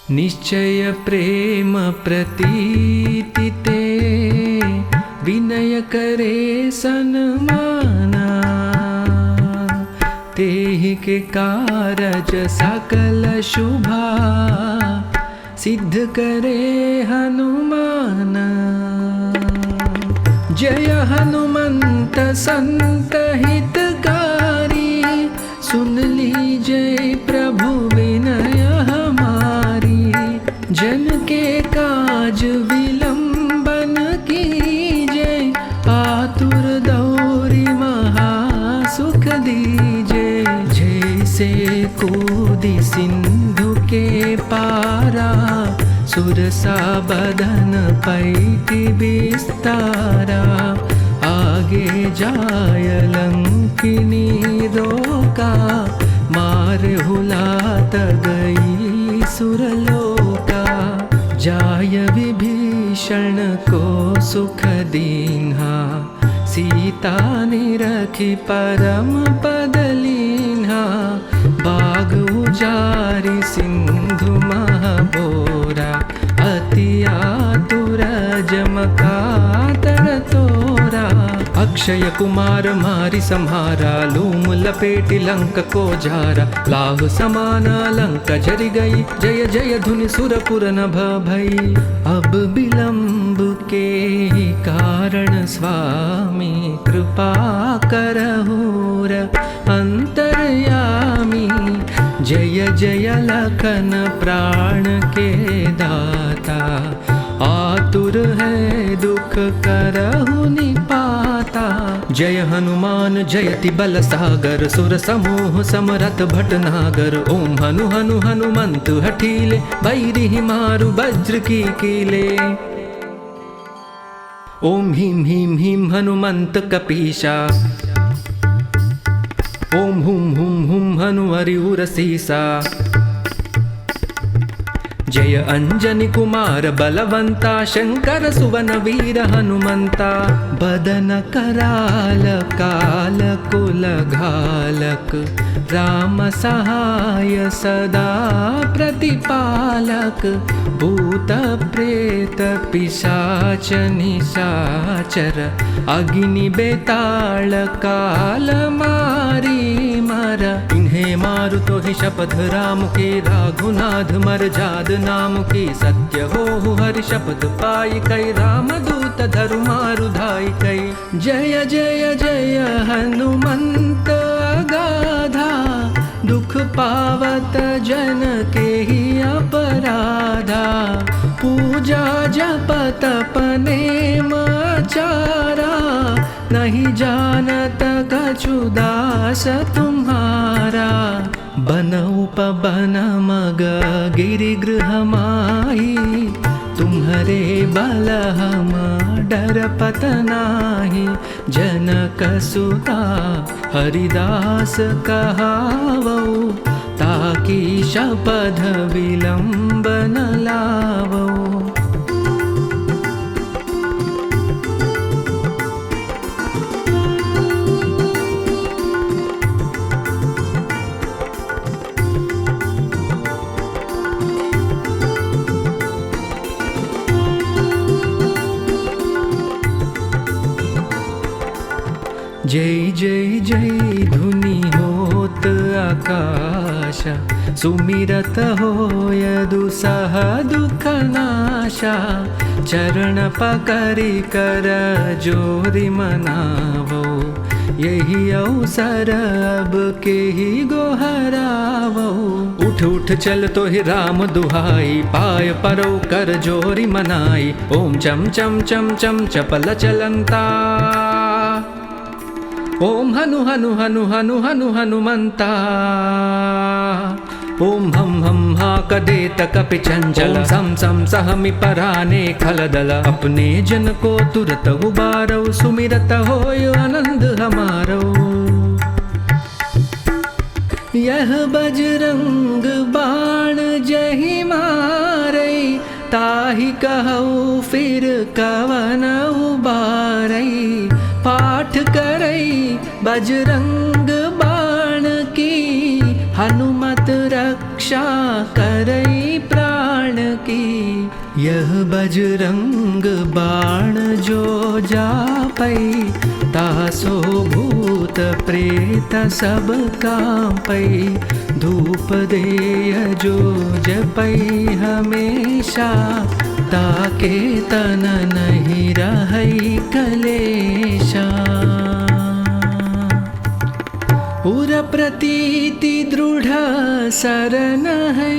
निश्चय प्रेम प्रतीति ते विनय करे सन्माना। तेहि के कारज सकल शुभा सिद्ध करे हनुमान। जय हनुमंत संत हितकारी, सुन लीजिए प्रभु विनय हमारी। जन के काज विलंबन कीजिए, आतुर दौरी महा सुख दीजिए। जैसे कूदी सिंधु के पारा, सुरसा बदन पैठी विस्तारा। आगे जाय लंकिनी रोका, मार हुलात गई सुरलोका। जाय विभीषण को सुख दीन्हा, सीता निरखी परम पद लीन्हा। बाग उजारि सिंधु महाबोरा, अति आतुर जमकातर तोरा। अक्षय कुमार मारि संहारा, लूम लपेटि लंक को झारा। लाहु समान लंक जरि गई, जय जय धुनि सुरपुर नभ भई। अब विलंब के कारण स्वामी, कृपा करहूर अंतर्यामी। जय जय लखन प्राण के दाता, आतुर है दुख करहु निपाता। जय हनुमान जयति बल सागर, सुर समूह समरथ भटनागर। ओम हनु हनु हनुमंत हठीले, बैरिहि मारु वज्र की कीले। ओम ह्रीं ह्रीं ह्रीं हनुमंत कपीशा, ओम हुम हुम हुम हनुमरिउर सीसा। जय अंजनी कुमार बलवंता, शंकर सुवन वीर हनुमंता। बदन कराल काल कुल घालक, राम सहाय सदा प्रतिपालक। भूत प्रेत पिशाच निशाचर, अग्नि बेताल काल मारी मर। इन्हें मारु तो ही शपथ राम के, राघुनाथ मर जाद नाम की। सत्य हो हरि शपथ पाई कई, राम दूत धरु मारु धाई कई। जय जय जय हनुमंत अगाधा, दुख पावत जन के ही अपराधा। पूजा जप तप नेम आचारा, नहीं जानत कछु दास तुम्हारा। बन उपवन मग गिरि गृह माही, तुम्हारे बल हम डरपत नाही। जनक सुता हरिदास कहावो, ताकि शपथ विलंब न लावो। जय जय जय धुनि होत आकाशा, सुमिरत होय दुसह दुख नाशा। चरण पकड़ि कर जोरि मनावो, यही अवसर अब के ही गोहरावो। उठ उठ चल तो ही राम दुहाई, पाय परो कर जोरि मनाई। ओम चम चम चम चम चपल चलंता, ओम हनु हनु हनु हनु हनु हनुमंता। ओम हम हम हा कदेत कपि चंचल, सम सम सहमि पराने खलदल। अपने जन को तुरत उबारो, सुमिरत होय आनंद हमारो। यह बजरंग बाण जहि मारै, ताहि कहु फिर कवन उबारै। पाठ करई बजरंग बाण की, हनुमत रक्षा करई प्राण प्राण की। यह बजरंग बाण जो जापै, तासो भूत प्रेत सब कांपै। धूप देय जो जपै हमेशा, ताके तन नहीं रहै कलेशा। उर प्रतीति दृढ़ सरन है,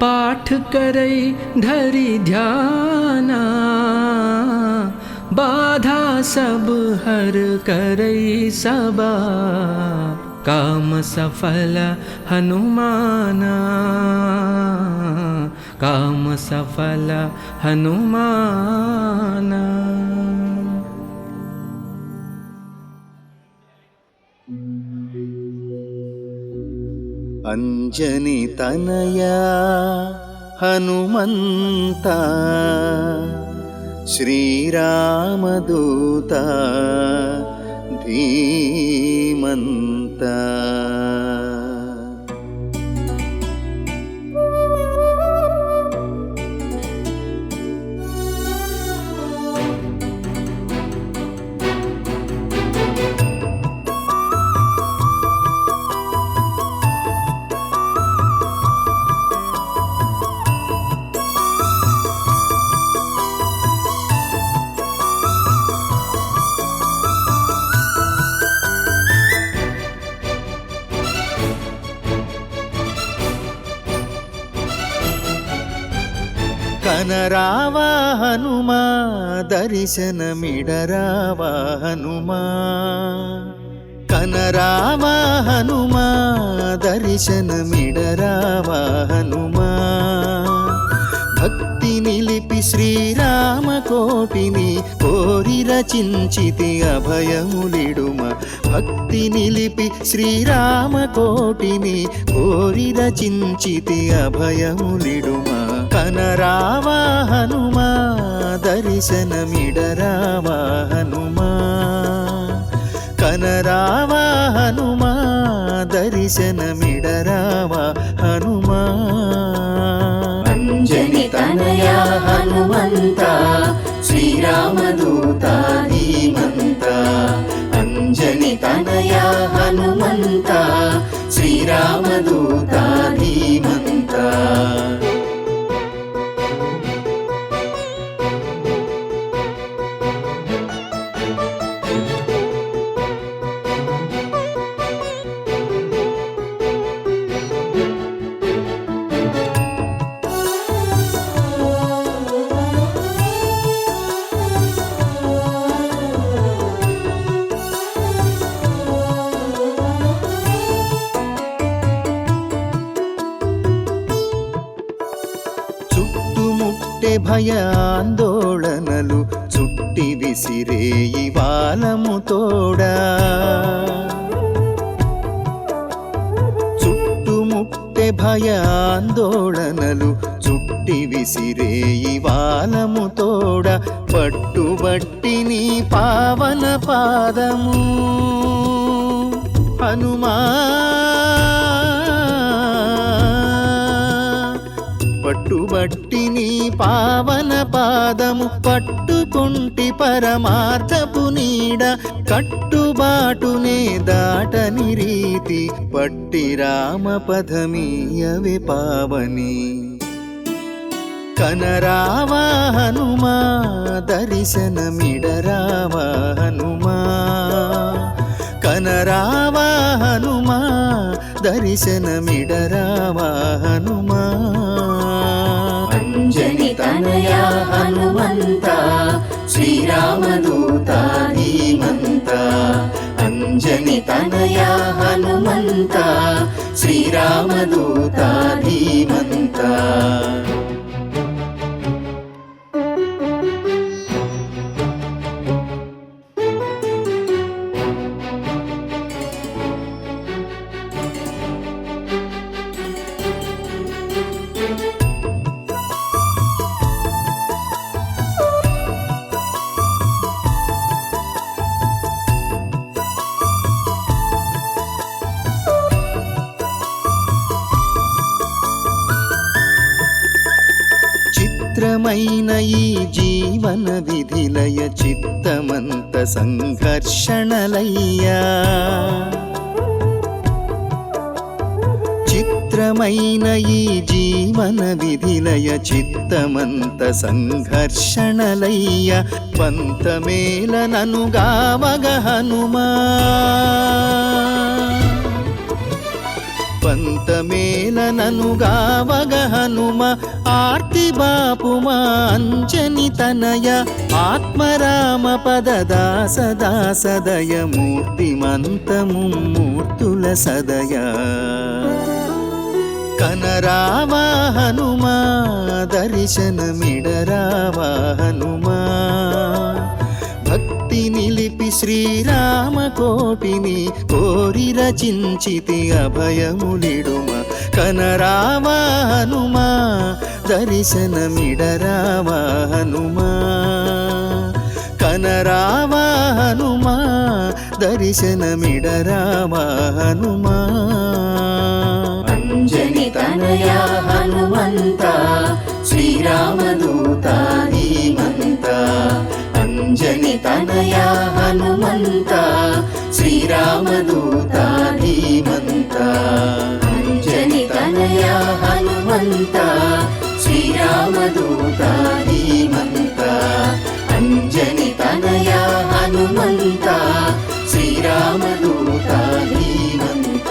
पाठ करई धरि ध्याना। बाधा सब हर करई सबा, काम सफल हनुमाना। काम सफल हनुमाना। अंजनी तनया हनुमंता, श्रीरामदूता धीमंता। కనరావా హనుమా దర్శనమిడరావా హనుమా. కనరావా హనుమా దర్శనమిడరావా హనుమా. భక్తి నిలిపి శ్రీరామ కోటిని, కోరి రచించితి అభయములిడుమ. భక్తి నిలిపి శ్రీరామ కోటిని, కోరి రచించితి అభయములిడుమ. కనరావా హనుమా దర్శనమిడరావా హనుమా. కనరావా హనుమా దర్శనమిడరావా హనుమా. అంజని తనయా హనుమంత, శ్రీరామదూత ధీమంత. అంజని తనయా హనుమంత, శ్రీరామదూత ధీమంత. భయాందోళనలు చుట్టి విసిరేయి వాలము తోడా. చుట్టుముట్టే భయాందోళనలు చుట్టి విసిరేయి వాలము తోడా. పట్టుబట్టి నీ పావన పాదము హనుమా. పట్టుబట్టి నీ పావన పాదము, పట్టుకుంటి పరమార్థపు నీడ. కట్టుబాటునే దాటని రీతి, పట్టి రామ పదమీయవే పావని. కనరావా హనుమా దర్శనమిడరావా హనుమా. కనరావా హనుమా దర్శనమిడరావా హనుమా. అంజని తనయా హనుమంత, శ్రీరామదూత ధీమంత. అంజని తనయా హనుమంత, శ్రీరామదూత ధీమంత. చిత్రమైన ఈ జీవన విధిలయ చిత్తమంత సంఘర్షణలయ్యా చిత్రమైన ఈ జీవన విధిలయ చిత్తమంత సంఘర్షణలయ్య పంతమేల ననుగావగ హనుమా పంతమేల ననుగావగ హనుమ ఆర్తి బాపుమా అంజని తనయ ఆత్మరామ పదదాస దాసదయ మూర్తిమంతము మూర్తుల సదయ కనరావా హనుమా దర్శనమిడరావా హనుమా భక్తి నిలిపి శ్రీరామ కోటిని కోరి రచించితి అభయములిడుమ కనరావా హనుమా దర్శనమిడరావా హనుమా కనరావా హనుమా దర్శనమిడరావా హనుమా అంజని తనయా హనుమంత శ్రీరామదూత ధీమంత అంజని తనయా హనుమంత శ్రీరామదూత ధీమంత అంజని తనయా హనుమంత శ్రీరామదూత ధీమంత అంజని తనయా హనుమంత శ్రీరామదూత ధీమంత.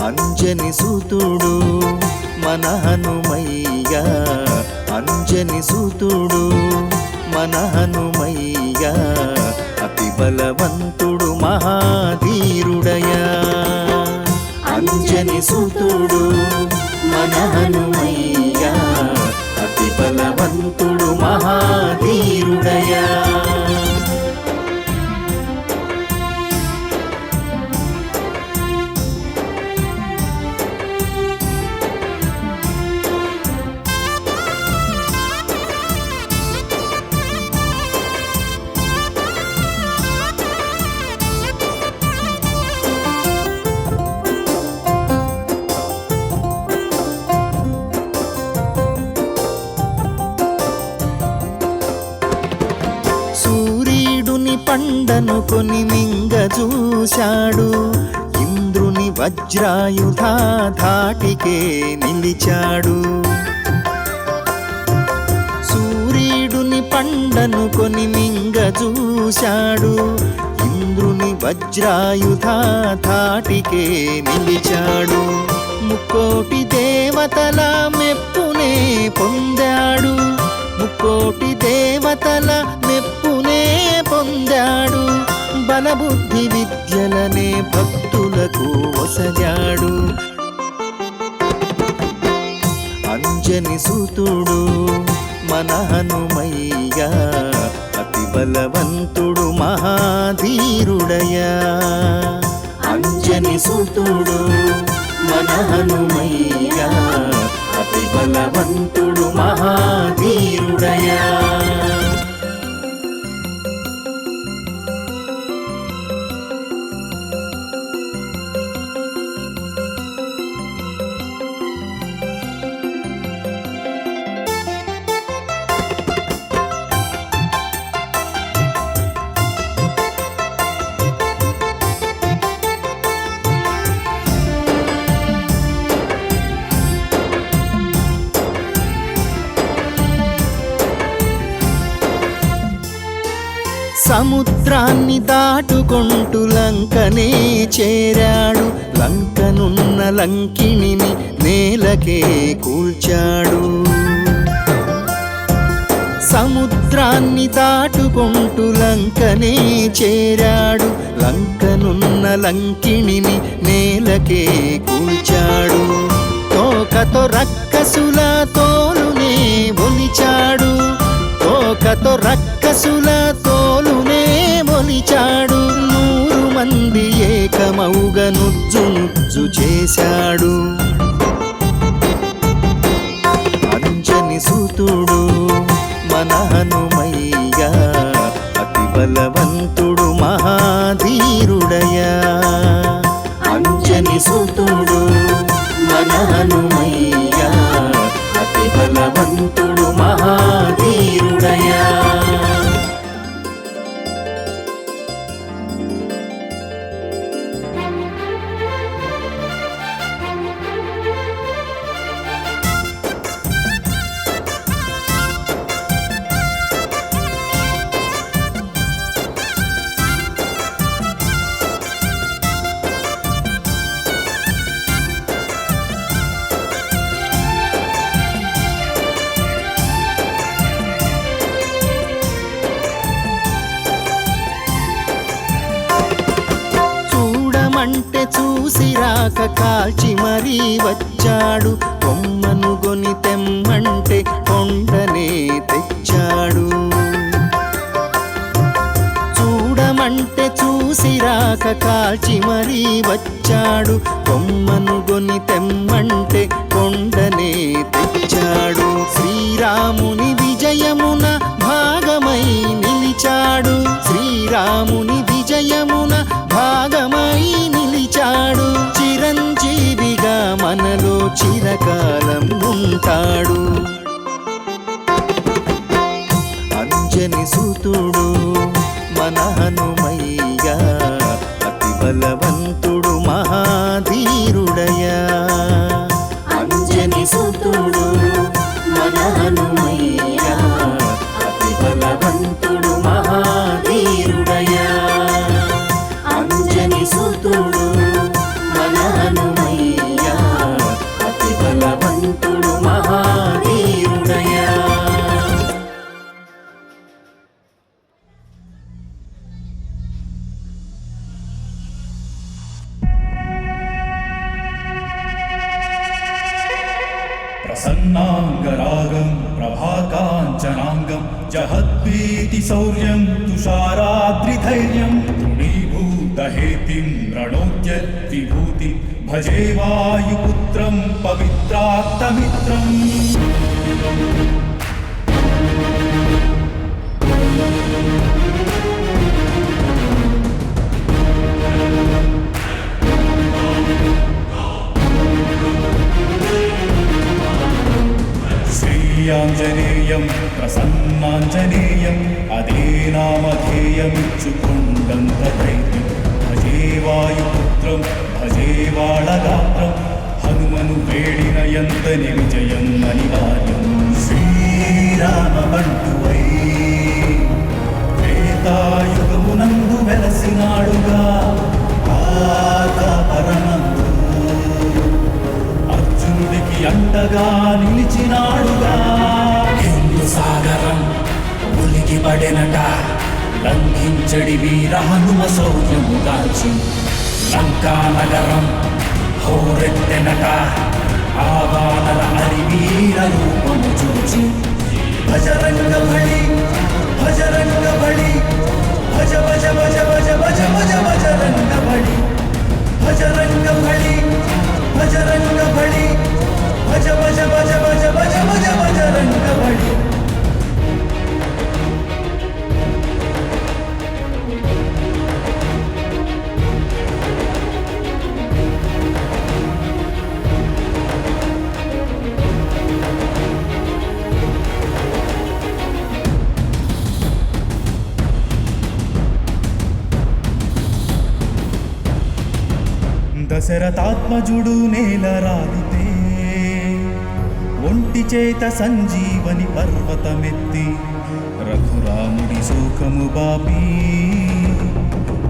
అంజని సుతుడు మన హనుమయ్య అంజని సుతుడు మన హనుమయ్య అతి బలవంతుడు మహాధీరుడయా అంజని సుతుడు మన హనుమయ్య అతి బలవంతుడు మహాధీరుడయా పండను కొని మింగ చూశాడు ఇంద్రుని వజ్రాయుధ ధాటికే నిలిచాడు సూర్యుడుని పండను కొని మింగ చూశాడు ఇంద్రుని వజ్రాయుధ ధాటికే నిలిచాడు ముక్కోటి దేవతల మెప్పునే పొందాడు ముక్కోటి దేవతల మెప్పునే పొందాడు బలబుద్ధి విద్యలనే భక్తులకు ఒసగాడు అంజని సుతుడు మన హనుమయ్య అతి బలవంతుడు మహాధీరుడయా అంజని సుతుడు మన హనుమయ్య అతి బలవంతుడు మహాధీరుడయా సముద్రాన్ని దాటుకుంటూ లంకనే చేరాడు లంకనున్న లంకిణిని సముద్రాన్ని దాటుకుంటూ లంకనే చేరాడు లంకనున్న లంకిణిని నేలకే కూల్చాడు తోకతో రక్కసుల తోలునే ఒలిచాడు తోకతో రక్కసుల తోలునే ఒలిచాడు 100 మంది ఏకమౌగ నుజ్జు నుజ్జు చేశాడు అంజని సూతుడు మన హనుమయ్య అతి బలవంతుడు మహాధీరుడయా అంజని సూతుడు మన హనుమయ్య అతి బలవంతుడు మహాధీరుడయా అంటే చూసి రాక కాల్చి మరీ వచ్చాడు కొమ్మను గొని తెమ్మంటే కొండనే తెచ్చాడు చూడమంటే చూసి రాక కాల్చి మరీ వచ్చాడు కొమ్మను గొని తెమ్మంటే కొండనే తెచ్చాడు శ్రీరాముని విజయమున భాగమై నిలిచాడు శ్రీరాముని విజయమున భాగమై నిలిచాడు చిరంజీవిగా మనలో చిరకాలం ఉంటాడు అంజని సూతుడు మన హనుమయ్య అతి బలవంతుడు మహాధీరుడయా అంజని సూతుడు మన హనుమయ్య అతి బలవంతుడు మహాధీరుడయా అంజని సూతుడు మన హనుమయ్య అతి బలవంతుడు మహాధీరుడయా प्रसन्नाङ्गरागं प्रभाकाञ्चनाङ्गं जहद्भीति शौर्यं तुषाराद्रिधैर्यं तृणीभूतहेतिं रणोद्यद्विभूतिं भजे वायुपुत्रं पवित्रात्तमित्रम् శ్రీయాంజనేయం ప్రసన్నాంజనేయం అదే నామధేయమిచ్చుకొండంత ధైర్యం భజే వాయుపుత్రం భజే వాళగాత్రం హనుమను వేడిన ఎంతని విజయం అనివార్యం శ్రీరామబంటువై త్రేతాయుగమునందు వెలసినాడుగా పరమందు అర్జునుడికి అండగా నిలిచినాడుగా హిందూ సాగరం ఉలికి పడినట లంఘించడి వీర హనుమ శౌర్యముగాచి లంకా నగరం హోరెత్తెనట ఆవానర హరివీర రూపము చూచి భజరంగ బలి భజరంగ బలి భజ భజ భజ భజ భజ భజ భజరంగ బలి భజరంగ బలి భజరంగ బలి భజ భజ భజ భజ భజ భజ భజరంగ బలి దశరథాత్మజుడు నేల రాలితే ఒంటి చేత సంజీవని పర్వతమెత్తి రఘురాముడి శోకము బాపి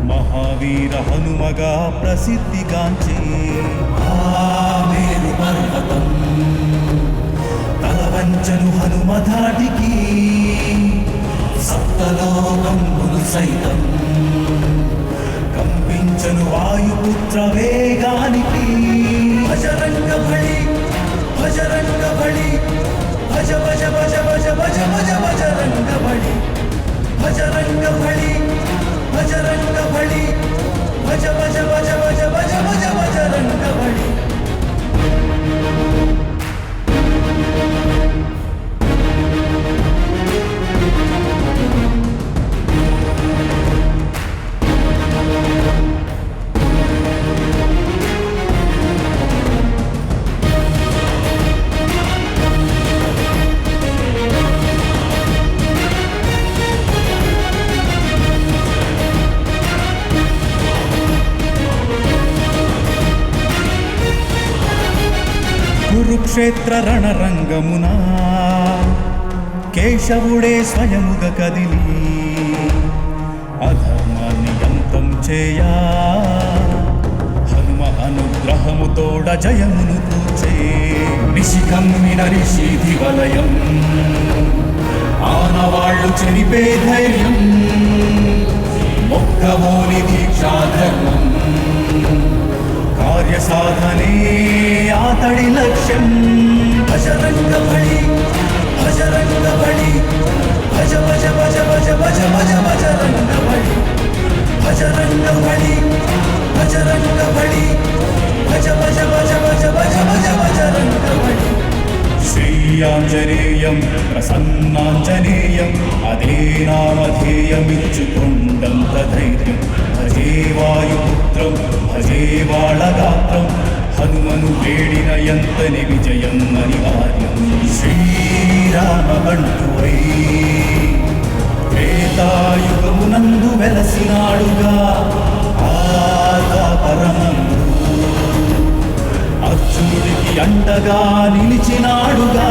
మహావీర హనుమగా ప్రసిద్ధిగాంచే మేరు పర్వతం తలవంచను హనుమ ధాటికి భూతలోకములు సైతం కంపించను వాయుపుత్ర వేగానికి. భజరంగ బలి భజరంగ బలి భజ భజ భజ భజ భజ భజ భజరంగ బలి భజరంగ బలి భజరంగ బలి భజ భజ భజ భజ భజ భజ భజరంగ బలి. కురుక్షేత్ర రణరంగమున కేశవుడే స్వయముగ కదిలి అధర్మాన్ని అంతం చేయా హనుమ అనుగ్రహముతోడ జయమును కూర్చే. నిశికమ్మిన నిషీధి వలయం ఆనవాళ్ళు చెరిపే ధైర్యం మొక్కవోని దీక్షాధర్మం కార్య సాధనే ఆతడి లక్ష్యం. భజరంగ బలి భజరంగ బలి భజ భజ భజ భజ భజ భజ భజరంగ బలి భజరంగ బలి భజరంగ బలి భజ భజ భజ భజ భజ భజ భజరంగ బలి. శ్రీయాంజనేయం ప్రసన్నాంజనేయం అదే నామధేయమిచ్చుకొండంత ధైర్యం. భజే వాయుపుత్రం భజే వాళగాత్రం హనుమను వేడిన ఎంతని విజయం అనివార్యం. శ్రీరామ బంటువై త్రేతాయుగమునందు వెలసినాడుగా ఆగా పరమందు అర్జునుడికి అండగా నిలిచినాడుగా.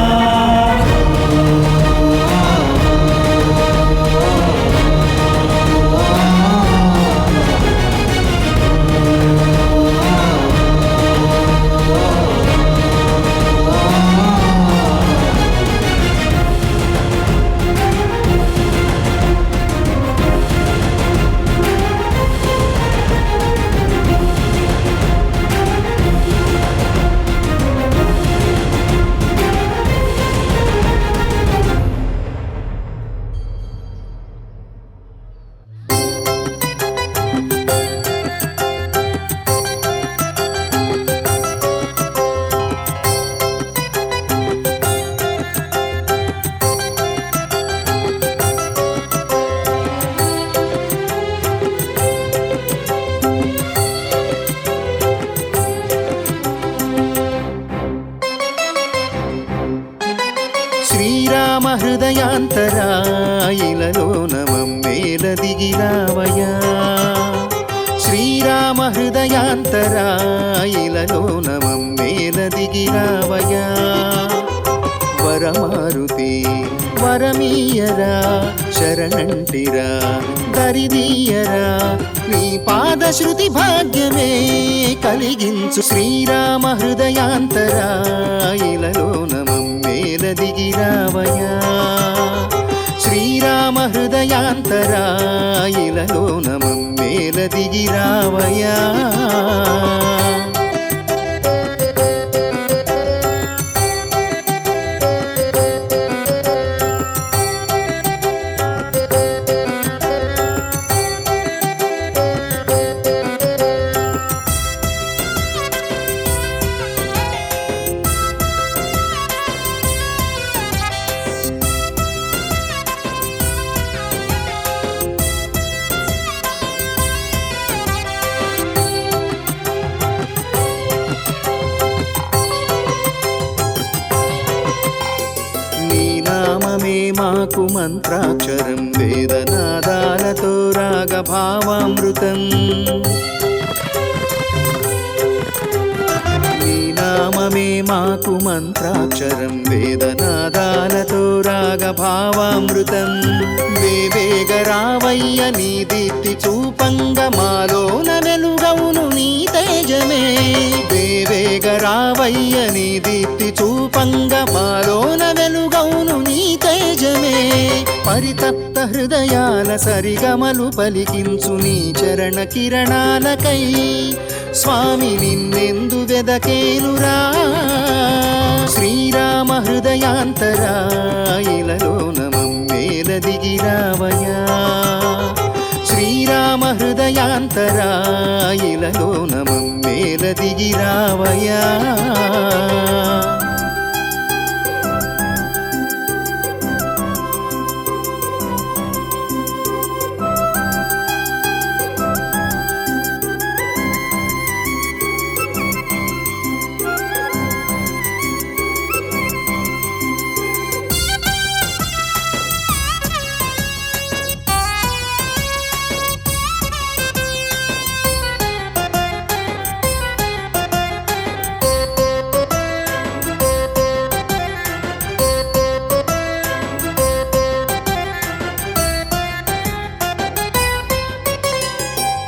శ్రీరామ హృదయాంతరాయిలలోన మమ్మేల దిగిరావయా. శ్రీరామ హృదయాంతరాయిలలోన మమ్మేల దిగిరావయా. వరమారుతి వరమీయరా శరణంటిరా దరిదీయరా నీ పాదశ్రుతి భాగ్యమే కలిగించు. శ్రీరామ హృదయాంతరాయిలలోన మమ్మేల దిగిరావయా. శ్రీరామ హృదయాంతరాయిలలోన మమ్మేల దిగిరావయా. మాకు మంత్రాక్షరం వేదనాదాలతో రాగభావామృతం. నీ నామమే మాకు మంత్రాక్షరం వేదనాదాలతో రాగభావామృతం. వేవేగరావయ్య నీ దీప్తి చూపంగ మాలోన వెలుగవును నీ తేజమే. వేవేగరావయ్య నీ దీప్తి చూపంగ మాలోన వెలుగవును నీ తేజమే. తేజమే పరితప్త హృదయాల సరిగమలు పలికించు నీ చరణ కిరణాలకై స్వామి నిన్నెందు వెదకేనురా శ్రీరామ హృదయాంతరా ఇలలోన మమ్మేల దిగిరావయా శ్రీరామ హృదయాంతరా ఇలలోన మమ్మేల దిగిరావయా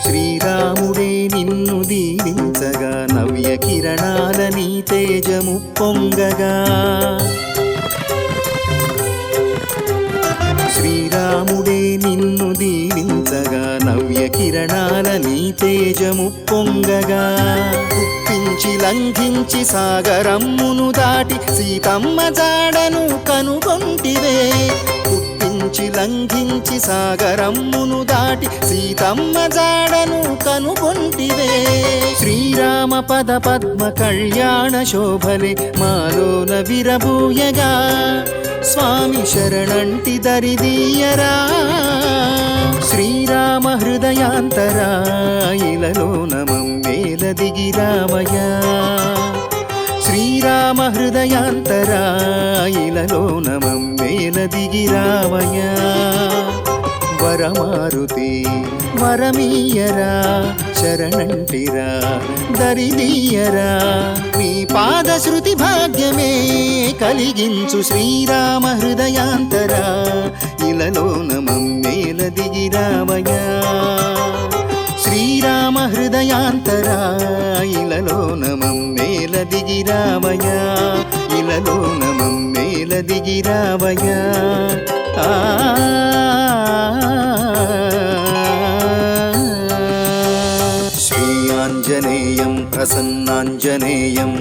శ్రీరాముడే నిన్ను దీవించగా నవ్య కిరణాల నీ తేజము పొంగగా శ్రీరాముడే నిన్ను దీవించగా నవ్య కిరణాల నీ తేజము పొంగగా గుప్పించి లంఘించి సాగరమ్మును దాటి సీతమ్మ జాడను కనుగొంటివే గుప్పించి లంఘించి సాగరమ్మును దాటి సీతమ్మ జాడను కనుగొంటివే శ్రీరామ పద పద్మ కళ్యాణ శోభలే మాలోన విరబూయగా స్వామి శరణంటి దరిదీయరా శ్రీరామ హృదయాంతరా ఇలలోన మమ్మేల దిగిరావయా శ్రీరామ హృదయాంతరా ఇలలోన మమ్మేల దిగిరావయా వరమారుతి వరమీయరా శరణంటిరా దరిదీయరా నీ పాదశ్రుతి భాగ్యమే కలిగించు శ్రీరామ హృదయాంతరా ఇలలోన మమ్మేల దిగిరావయా శ్రీరామ హృదయాంతరా ఇలలోన మమ్మేల దిగిరావయా ఇలలోన మమ్మేల దిగిరావయా శ్రీ ఆంజనేయం ప్రసన్నాంజనేయం